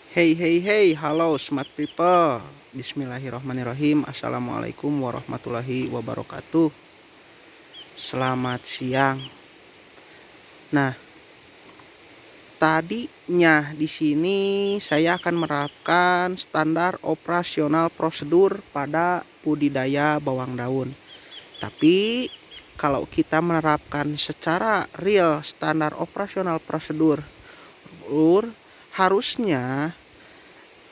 Hey hey hey, halo smart people. Bismillahirrahmanirrahim. Assalamualaikum warahmatullahi wabarakatuh. Selamat siang. Nah, tadinya di sini saya akan menerapkan standar operasional prosedur pada budidaya bawang daun. Tapi kalau kita menerapkan secara real standar operasional prosedur, harusnya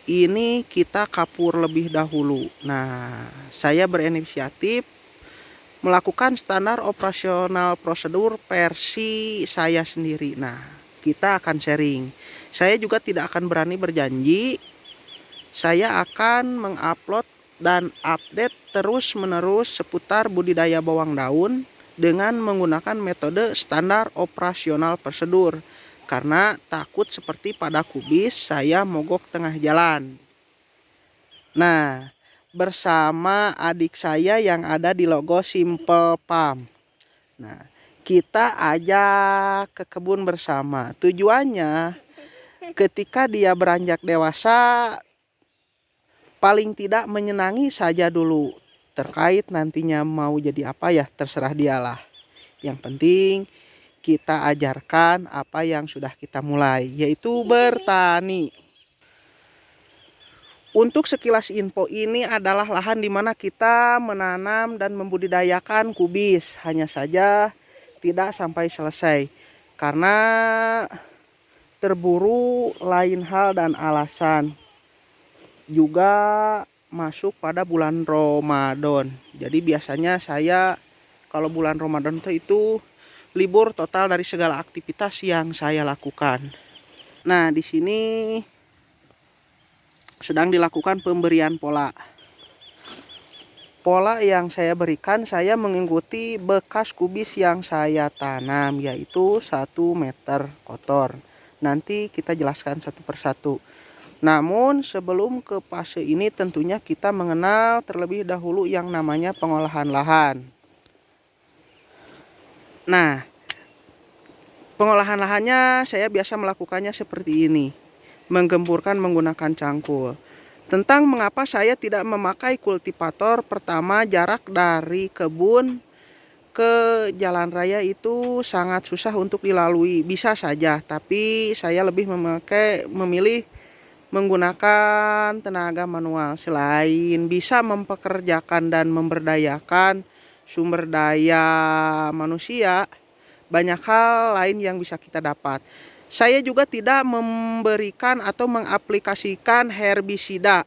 ini kita kapur lebih dahulu. Nah, saya berinisiatif melakukan standar operasional prosedur versi saya sendiri. Nah, kita akan sharing. Saya juga tidak akan berani berjanji saya akan mengupload dan update terus-menerus seputar budidaya bawang daun dengan menggunakan metode standar operasional prosedur. Karena takut seperti pada kubis saya mogok tengah jalan. Nah, bersama adik saya yang ada di logo Simple Farm. Nah, kita ajak ke kebun bersama. Tujuannya ketika dia beranjak dewasa, paling tidak menyenangi saja dulu. Terkait nantinya mau jadi apa ya terserah dialah. Yang penting kita ajarkan apa yang sudah kita mulai, yaitu bertani. Untuk sekilas info, ini adalah lahan di mana kita menanam dan membudidayakan kubis. Hanya saja tidak sampai selesai karena terburu lain hal dan alasan. Juga masuk pada bulan Ramadan. Jadi biasanya saya kalau bulan Ramadan itu libur total dari segala aktivitas yang saya lakukan. Nah, di sini sedang dilakukan pemberian pola. Pola yang saya berikan, saya mengikuti bekas kubis yang saya tanam, yaitu 1 meter kotor. Nanti kita jelaskan satu persatu. Namun sebelum ke fase ini tentunya kita mengenal terlebih dahulu yang namanya pengolahan lahan. Nah, pengolahan lahannya saya biasa melakukannya seperti ini. Menggemburkan menggunakan cangkul. Tentang mengapa saya tidak memakai kultivator, pertama jarak dari kebun ke jalan raya itu sangat susah untuk dilalui. Bisa saja, tapi saya lebih memilih menggunakan tenaga manual. Selain bisa mempekerjakan dan memberdayakan sumber daya manusia, banyak hal lain yang bisa kita dapat. Saya juga tidak memberikan atau mengaplikasikan herbisida,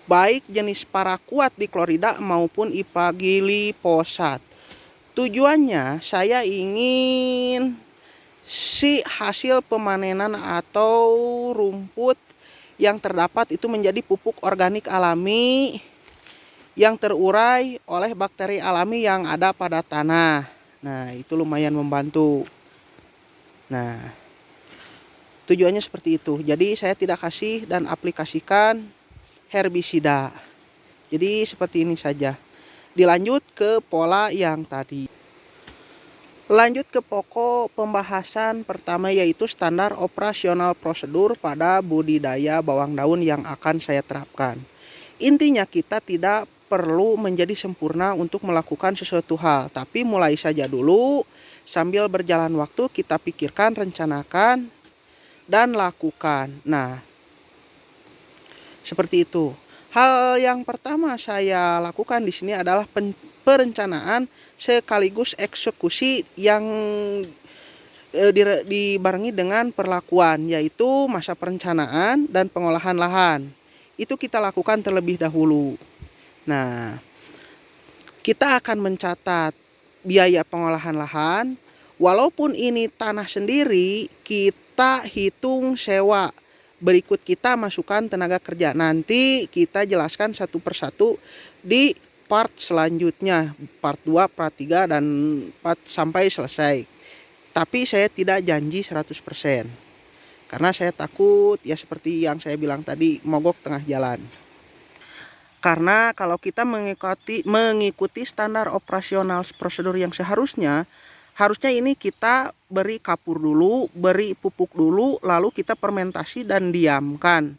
baik jenis paraquat diklorida maupun ipagilifosat. Tujuannya saya ingin si hasil pemanenan atau rumput yang terdapat itu menjadi pupuk organik alami yang terurai oleh bakteri alami yang ada pada tanah. Nah, itu lumayan membantu. Nah, tujuannya seperti itu. Jadi saya tidak kasih dan aplikasikan herbisida. Jadi seperti ini saja. Dilanjut ke pola yang tadi. Lanjut ke pokok pembahasan pertama, yaitu standar operasional prosedur pada budidaya bawang daun yang akan saya terapkan. Intinya kita tidak perlu menjadi sempurna untuk melakukan sesuatu hal, tapi mulai saja dulu. Sambil berjalan waktu kita pikirkan, rencanakan, dan lakukan. Nah, seperti itu. Hal yang pertama saya lakukan di sini adalah perencanaan sekaligus eksekusi yang dibarengi dengan perlakuan, yaitu masa perencanaan dan pengolahan lahan. Itu kita lakukan terlebih dahulu. Nah, kita akan mencatat biaya pengolahan lahan. Walaupun ini tanah sendiri, kita hitung sewa. Berikut kita masukkan tenaga kerja. Nanti kita jelaskan satu persatu di part selanjutnya. Part 2, part 3, dan part sampai selesai. Tapi saya tidak janji 100%. Karena saya takut ya seperti yang saya bilang tadi, mogok tengah jalan. Karena kalau kita mengikuti standar operasional prosedur yang seharusnya, Harusnya ini kita beri kapur dulu, beri pupuk dulu, lalu kita fermentasi dan diamkan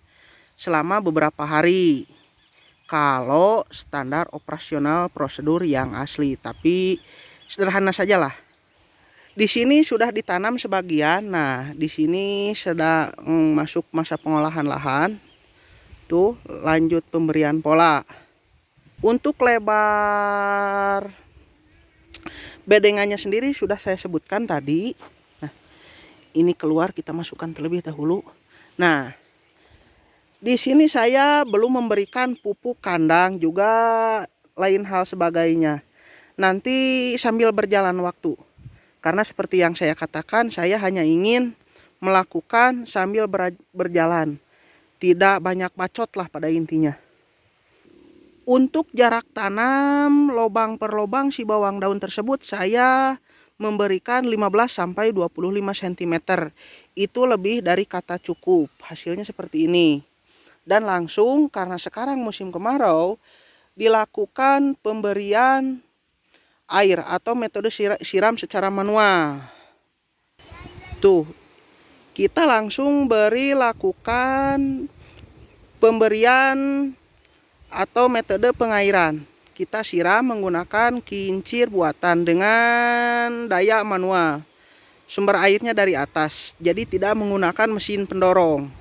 selama beberapa hari. Kalau standar operasional prosedur yang asli, tapi sederhana sajalah. Di sini sudah ditanam sebagian. Nah, di sini sedang masuk masa pengolahan lahan. Tuh, lanjut pemberian pola. Untuk lebar bedengannya sendiri sudah saya sebutkan tadi. Nah, ini keluar kita masukkan terlebih dahulu. Nah, di sini saya belum memberikan pupuk kandang juga lain hal sebagainya. Nanti sambil berjalan waktu. Karena seperti yang saya katakan, saya hanya ingin melakukan sambil berjalan. Tidak banyak bacot lah pada intinya. Untuk jarak tanam lubang per lubang si bawang daun tersebut saya memberikan 15 sampai 25 cm. Itu lebih dari kata cukup. Hasilnya seperti ini. Dan langsung karena sekarang musim kemarau dilakukan pemberian air atau metode siram secara manual. Tuh, kita langsung lakukan pemberian atau metode pengairan. Kita siram menggunakan kincir buatan dengan daya manual. Sumber airnya dari atas, jadi tidak menggunakan mesin pendorong.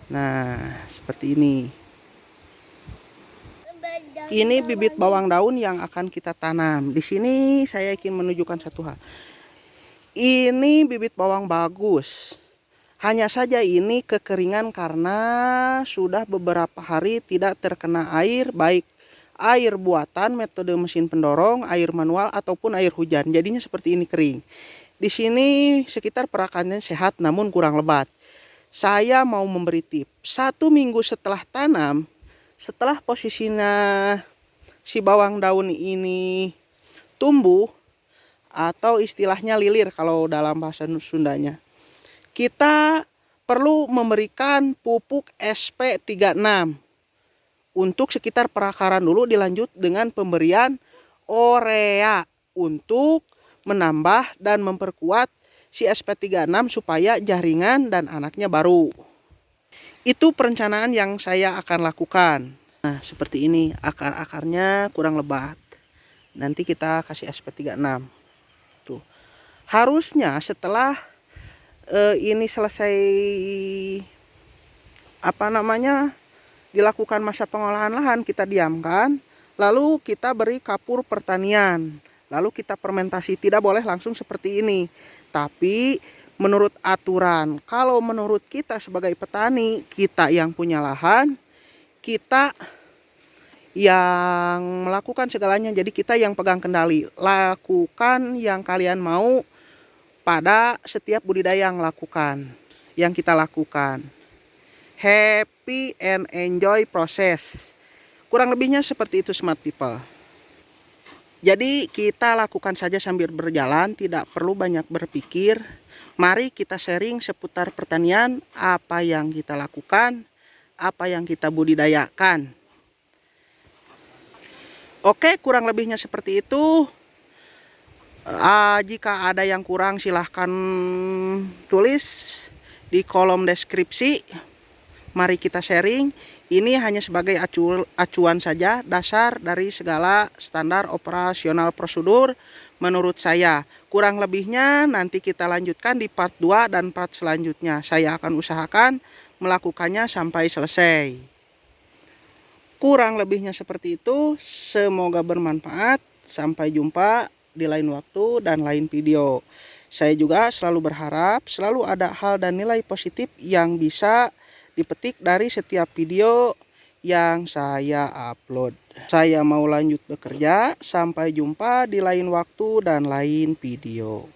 Nah, seperti ini. Ini bibit bawang daun yang akan kita tanam. Di sini saya ingin menunjukkan satu hal. Ini bibit bawang bagus. Hanya saja ini kekeringan karena sudah beberapa hari tidak terkena air, baik air buatan metode mesin pendorong, air manual ataupun air hujan. Jadinya seperti ini kering. Di sini sekitar perakannya sehat namun kurang lebat. Saya mau memberi tips. 1 minggu setelah tanam, setelah posisinya si bawang daun ini tumbuh atau istilahnya lilir kalau dalam bahasa Sundanya, kita perlu memberikan pupuk SP36 untuk sekitar perakaran dulu, dilanjut dengan pemberian urea untuk menambah dan memperkuat si SP36 supaya jaringan dan anaknya baru. Itu perencanaan yang saya akan lakukan. Nah, seperti ini, akar-akarnya kurang lebat. Nanti kita kasih SP36. Tuh. Harusnya setelah ini selesai dilakukan masa pengolahan lahan, kita diamkan, lalu kita beri kapur pertanian, lalu kita fermentasi. Tidak boleh langsung seperti ini, tapi menurut aturan. Kalau menurut kita sebagai petani, kita yang punya lahan, kita yang melakukan segalanya, jadi kita yang pegang kendali. Lakukan yang kalian mau pada setiap budidaya yang kita lakukan. Happy and enjoy proses. Kurang lebihnya seperti itu smart people. Jadi kita lakukan saja sambil berjalan, tidak perlu banyak berpikir. Mari kita sharing seputar pertanian, apa yang kita lakukan, apa yang kita budidayakan. Oke, kurang lebihnya seperti itu. Jika ada yang kurang silahkan tulis di kolom deskripsi. Mari kita sharing. Ini hanya sebagai acuan saja, dasar dari segala standar operasional prosedur menurut saya. Kurang lebihnya nanti kita lanjutkan di part 2 dan part selanjutnya. Saya akan usahakan melakukannya sampai selesai. Kurang lebihnya seperti itu. Semoga bermanfaat. Sampai jumpa di lain waktu dan lain video. Saya juga selalu berharap selalu ada hal dan nilai positif yang bisa dipetik dari setiap video yang saya upload. Saya mau lanjut bekerja. Sampai jumpa di lain waktu dan lain video.